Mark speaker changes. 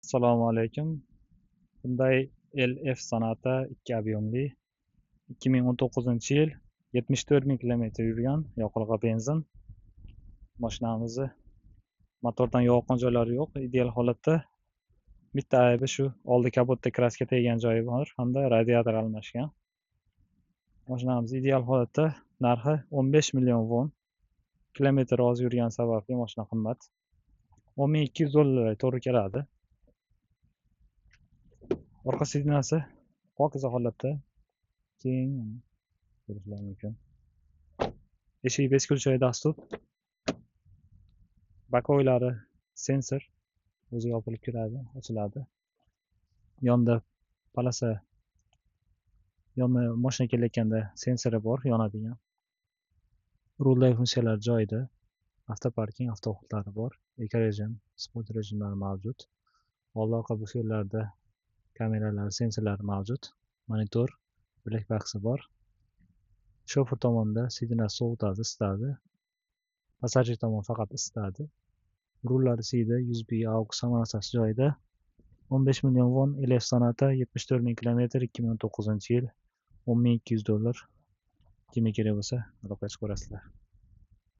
Speaker 1: Assalomu alaykum. Hyundai LF Sonata 2 объемli 2019-yil 74 ming kilometr yurgan yoqilg'i benzin. Mashinamizni motordan yog'gan joylari yo'q, ideal holatda. Bitta aybi shu oldi kapotda kraska tegan joyi bor hamda radiator almashgan. Mashinamiz ideal holatda. Narxi 15 million won. Kilometr oz yurgani sababli mashina qimmat. 10.200 dollar to'g'ri keladi. Orqa sidinasi pokiza holatda. Keng ko'rishlar mumkin. Eshik beskulchali dastur. Bakoylari sensor o'zi yopilib kiradi, ochiladi. Yonda polasa, yonma mashina kelayotganda sensori bor, yonadigan. Ruldagi funksiyalar joyida. Avtoparking, avtoxullari bor. Ekorejim, sport rejimlari mavjud. Old orqa buferlarda kameralar, sensorlar mavjud. Monitor, black box'i bor. Shofer tomonda sidina sovutadi, isitadi. Passajir tomon faqat isitadi. Rullar siyda, USB AUX hammasi joyida. 15 million won LF Sonata 74 ming kilometr 2019-yil 10.200 dollar. Kimga kerak bo'lsa aloqa qilib ko'rasizlar.